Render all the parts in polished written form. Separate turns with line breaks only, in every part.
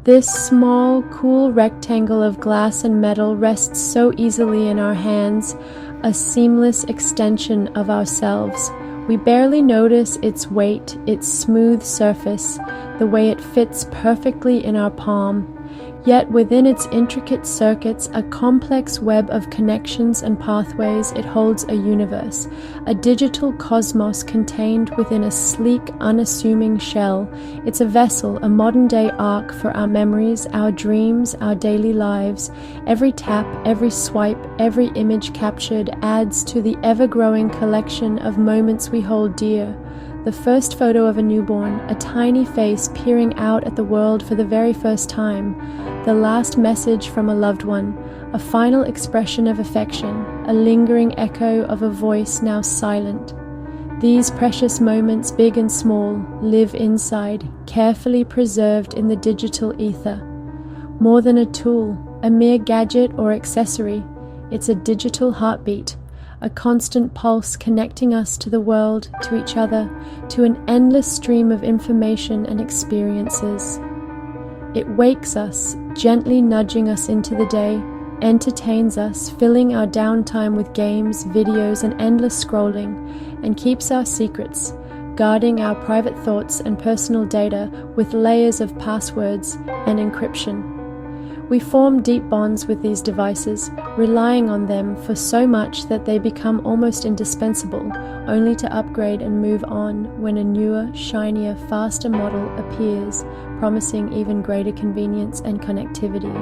This small, cool rectangle of glass and metal rests so easily in our hands, a seamless extension of ourselves. We barely notice its weight, its smooth surface, the way it fits perfectly in our palm. Yet within its intricate circuits, a complex web of connections and pathways, it holds a universe, a digital cosmos contained within a sleek, unassuming shell. It's a vessel, a modern-day ark for our memories, our dreams, our daily lives. Every tap, every swipe, every image captured adds to the ever-growing collection of moments we hold dear. The first photo of a newborn, a tiny face peering out at the world for the very first time. The last message from a loved one, a final expression of affection, a lingering echo of a voice now silent. These precious moments, big and small, live inside, carefully preserved in the digital ether. More than a tool, a mere gadget or accessory, it's a digital heartbeat. A constant pulse connecting us to the world, to each other, to an endless stream of information and experiences. It wakes us, gently nudging us into the day, entertains us, filling our downtime with games, videos, and endless scrolling, and keeps our secrets, guarding our private thoughts and personal data with layers of passwords and encryption. We form deep bonds with these devices, relying on them for so much that they become almost indispensable, only to upgrade and move on when a newer, shinier, faster model appears, promising even greater convenience and connectivity.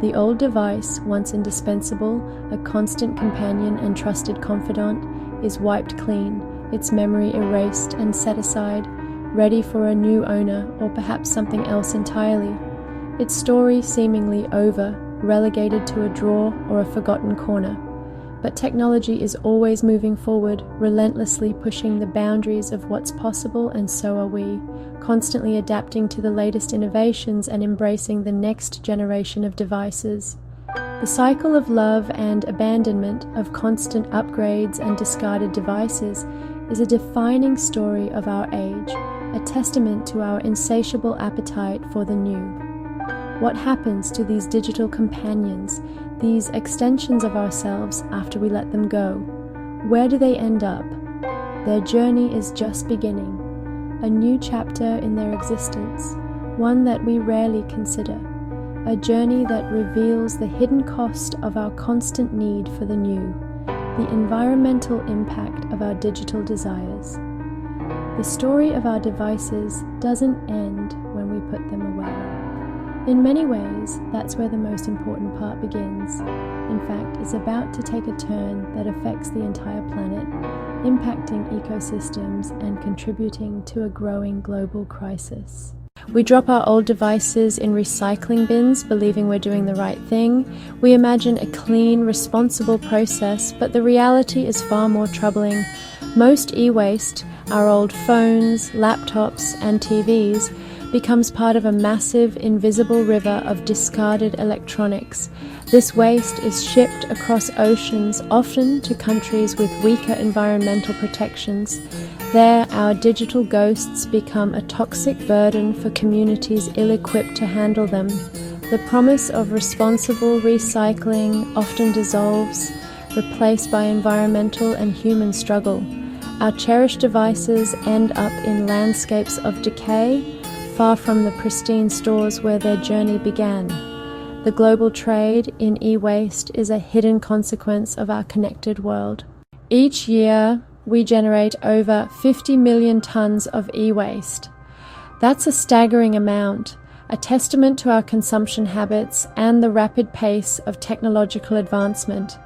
The old device, once indispensable, a constant companion and trusted confidant, is wiped clean, its memory erased and set aside, ready for a new owner or perhaps something else entirely. Its story seemingly over, relegated to a drawer or a forgotten corner. But technology is always moving forward, relentlessly pushing the boundaries of what's possible, and so are we, constantly adapting to the latest innovations and embracing the next generation of devices. The cycle of love and abandonment, of constant upgrades and discarded devices, is a defining story of our age, a testament to our insatiable appetite for the new. What happens to these digital companions, these extensions of ourselves after we let them go? Where do they end up? Their journey is just beginning, a new chapter in their existence, one that we rarely consider, a journey that reveals the hidden cost of our constant need for the new, the environmental impact of our digital desires. The story of our devices doesn't end when we put them away. In many ways, that's where the most important part begins. In fact, it's about to take a turn that affects the entire planet, impacting ecosystems and contributing to a growing global crisis. We drop our old devices in recycling bins, believing we're doing the right thing. We imagine a clean, responsible process, but the reality is far more troubling. Most e-waste, our old phones, laptops, and TVs, becomes part of a massive, invisible river of discarded electronics. This waste is shipped across oceans, often to countries with weaker environmental protections. There, our digital ghosts become a toxic burden for communities ill-equipped to handle them. The promise of responsible recycling often dissolves, replaced by environmental and human struggle. Our cherished devices end up in landscapes of decay, far from the pristine stores where their journey began. The global trade in e-waste is a hidden consequence of our connected world. Each year, we generate over 50 million tons of e-waste. That's a staggering amount, a testament to our consumption habits and the rapid pace of technological advancement.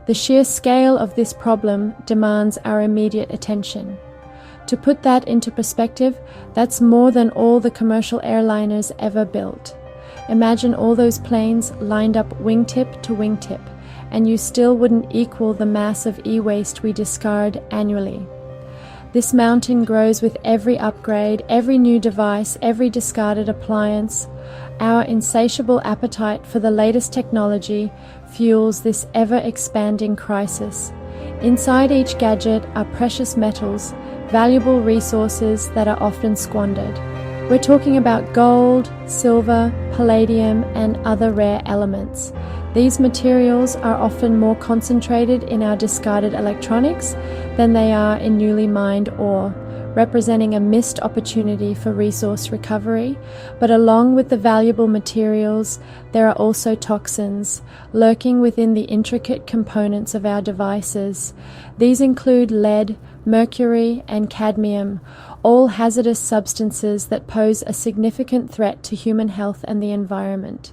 The sheer scale of this problem demands our immediate attention. To put that into perspective, that's more than all the commercial airliners ever built. Imagine all those planes lined up wingtip to wingtip, and you still wouldn't equal the mass of e-waste we discard annually. This mountain grows with every upgrade, every new device, every discarded appliance. Our insatiable appetite for the latest technology fuels this ever-expanding crisis. Inside each gadget are precious metals, valuable resources that are often squandered. We're talking about gold, silver, palladium, and other rare elements. These materials are often more concentrated in our discarded electronics than they are in newly mined ore, representing a missed opportunity for resource recovery. But along with the valuable materials, there are also toxins lurking within the intricate components of our devices. These include lead, mercury, and cadmium, all hazardous substances that pose a significant threat to human health and the environment.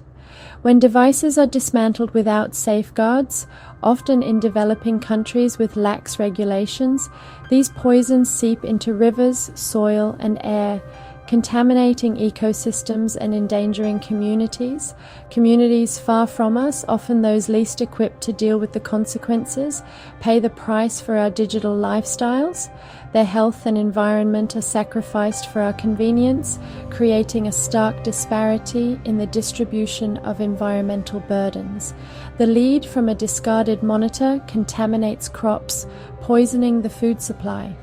When devices are dismantled without safeguards, often in developing countries with lax regulations, these poisons seep into rivers, soil, and air, contaminating ecosystems and endangering communities. Communities far from us, often those least equipped to deal with the consequences, pay the price for our digital lifestyles. Their health and environment are sacrificed for our convenience, creating a stark disparity in the distribution of environmental burdens. The lead from a discarded monitor contaminates crops, poisoning the food supply.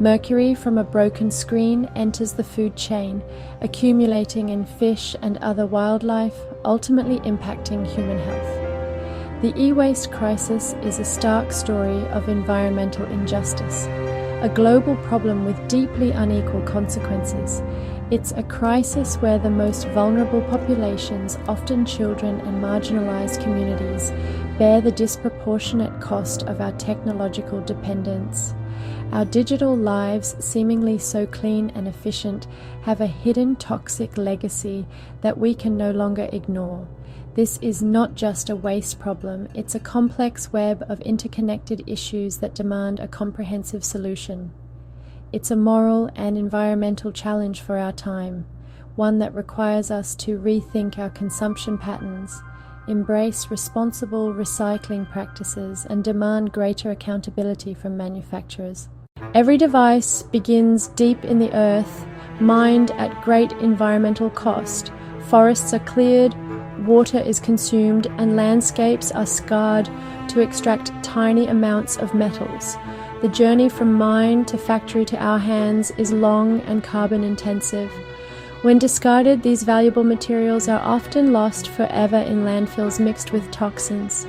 Mercury from a broken screen enters the food chain, accumulating in fish and other wildlife, ultimately impacting human health. The e-waste crisis is a stark story of environmental injustice, a global problem with deeply unequal consequences. It's a crisis where the most vulnerable populations, often children and marginalized communities, bear the disproportionate cost of our technological dependence. Our digital lives, seemingly so clean and efficient, have a hidden toxic legacy that we can no longer ignore. This is not just a waste problem, it's a complex web of interconnected issues that demand a comprehensive solution. It's a moral and environmental challenge for our time, one that requires us to rethink our consumption patterns, embrace responsible recycling practices, and demand greater accountability from manufacturers. Every device begins deep in the earth, mined at great environmental cost. Forests are cleared, water is consumed, and landscapes are scarred to extract tiny amounts of metals. The journey from mine to factory to our hands is long and carbon intensive. When discarded, these valuable materials are often lost forever in landfills mixed with toxins.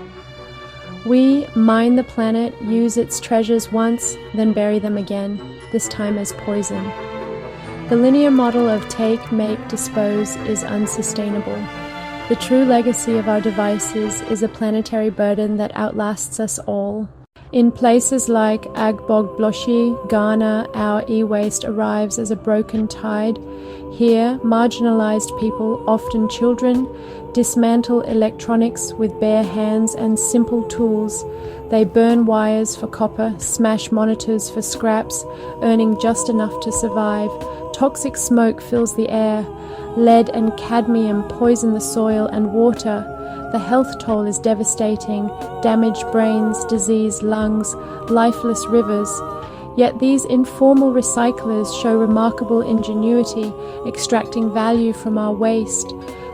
We mine the planet, use its treasures once, then bury them again, this time as poison. The linear model of take, make, dispose is unsustainable. The true legacy of our devices is a planetary burden that outlasts us all. In places like Agbogbloshie, Ghana, our e-waste arrives as a broken tide. Here, marginalized people, often children, dismantle electronics with bare hands and simple tools. They burn wires for copper, smash monitors for scraps, earning just enough to survive. Toxic smoke fills the air. Lead and cadmium poison the soil and water. The health toll is devastating: damaged brains, diseased lungs, lifeless rivers. Yet these informal recyclers show remarkable ingenuity, extracting value from our waste.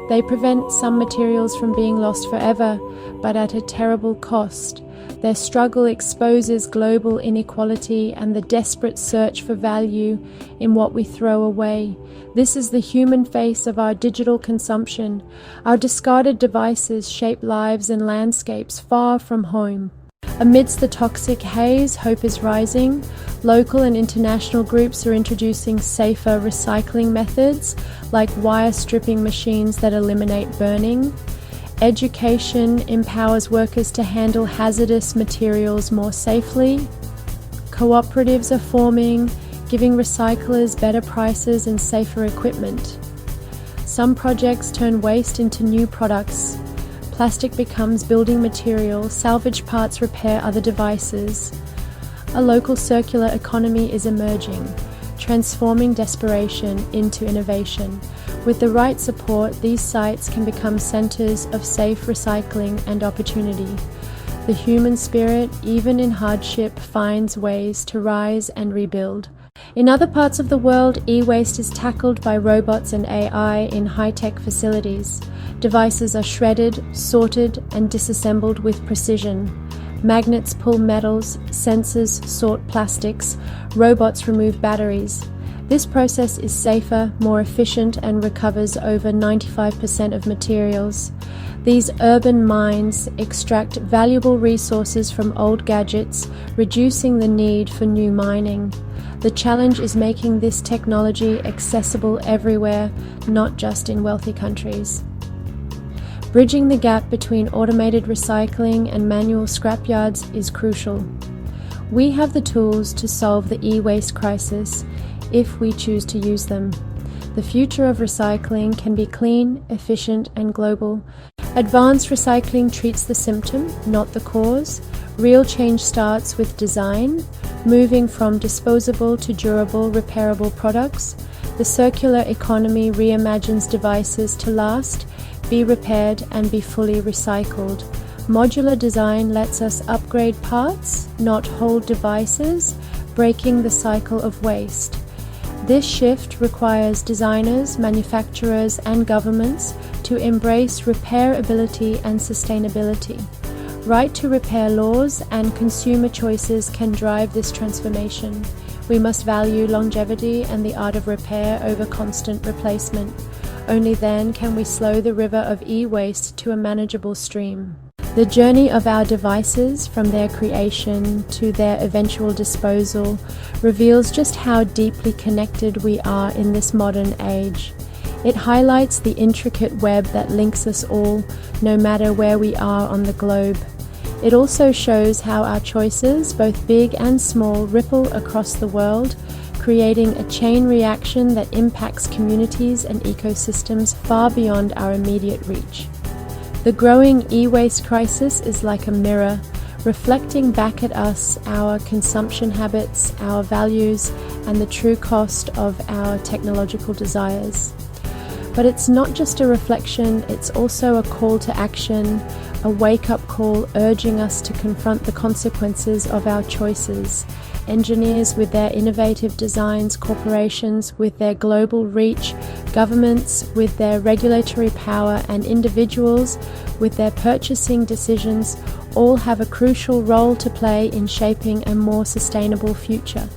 They prevent some materials from being lost forever, but at a terrible cost. Their struggle exposes global inequality and the desperate search for value in what we throw away. This is the human face of our digital consumption. Our discarded devices shape lives and landscapes far from home. Amidst the toxic haze, hope is rising. Local and international groups are introducing safer recycling methods, like wire stripping machines that eliminate burning. Education empowers workers to handle hazardous materials more safely. Cooperatives are forming, giving recyclers better prices and safer equipment. Some projects turn waste into new products. Plastic becomes building material, salvage parts repair other devices. A local circular economy is emerging, transforming desperation into innovation. With the right support, these sites can become centers of safe recycling and opportunity. The human spirit, even in hardship, finds ways to rise and rebuild. In other parts of the world, e-waste is tackled by robots and AI in high-tech facilities. Devices are shredded, sorted, and disassembled with precision. Magnets pull metals, sensors sort plastics, robots remove batteries. This process is safer, more efficient, and recovers over 95% of materials. These urban mines extract valuable resources from old gadgets, reducing the need for new mining. The challenge is making this technology accessible everywhere, not just in wealthy countries. Bridging the gap between automated recycling and manual scrapyards is crucial. We have the tools to solve the e-waste crisis if we choose to use them. The future of recycling can be clean, efficient, and global. Advanced recycling treats the symptom, not the cause. Real change starts with design, moving from disposable to durable, repairable products. The circular economy reimagines devices to last, be repaired, and be fully recycled. Modular design lets us upgrade parts, not whole devices, breaking the cycle of waste. This shift requires designers, manufacturers, and governments to embrace repairability and sustainability. Right to repair laws and consumer choices can drive this transformation. We must value longevity and the art of repair over constant replacement. Only then can we slow the river of e-waste to a manageable stream. The journey of our devices, from their creation to their eventual disposal, reveals just how deeply connected we are in this modern age. It highlights the intricate web that links us all, no matter where we are on the globe. It also shows how our choices, both big and small, ripple across the world, creating a chain reaction that impacts communities and ecosystems far beyond our immediate reach. The growing e-waste crisis is like a mirror, reflecting back at us our consumption habits, our values, and the true cost of our technological desires. But it's not just a reflection, it's also a call to action, a wake-up call urging us to confront the consequences of our choices. Engineers with their innovative designs, corporations with their global reach, governments with their regulatory power, and individuals with their purchasing decisions all have a crucial role to play in shaping a more sustainable future.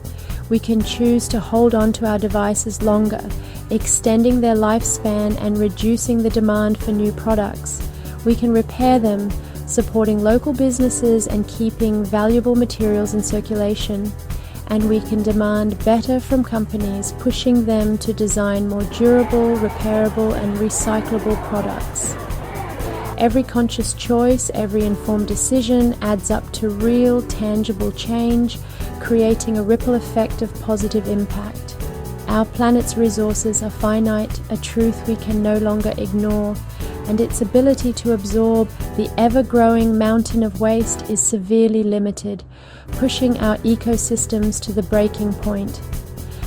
We can choose to hold on to our devices longer, extending their lifespan and reducing the demand for new products. We can repair them, supporting local businesses and keeping valuable materials in circulation. And we can demand better from companies, pushing them to design more durable, repairable, and recyclable products. Every conscious choice, every informed decision adds up to real, tangible change, creating a ripple effect of positive impact. Our planet's resources are finite, a truth we can no longer ignore, and its ability to absorb the ever-growing mountain of waste is severely limited, pushing our ecosystems to the breaking point.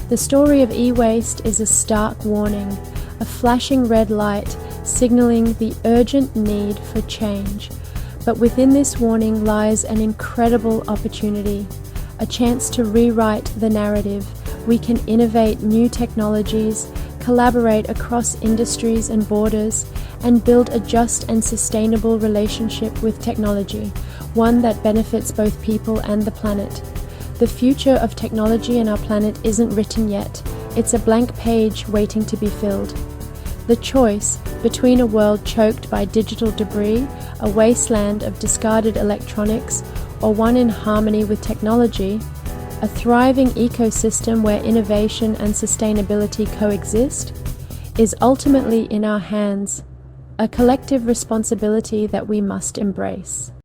The story of e-waste is a stark warning, a flashing red light signaling the urgent need for change. But within this warning lies an incredible opportunity, a chance to rewrite the narrative. We can innovate new technologies, collaborate across industries and borders, and build a just and sustainable relationship with technology, one that benefits both people and the planet. The future of technology and our planet isn't written yet. It's a blank page waiting to be filled. The choice between a world choked by digital debris, a wasteland of discarded electronics, or one in harmony with technology, a thriving ecosystem where innovation and sustainability coexist, is ultimately in our hands, a collective responsibility that we must embrace.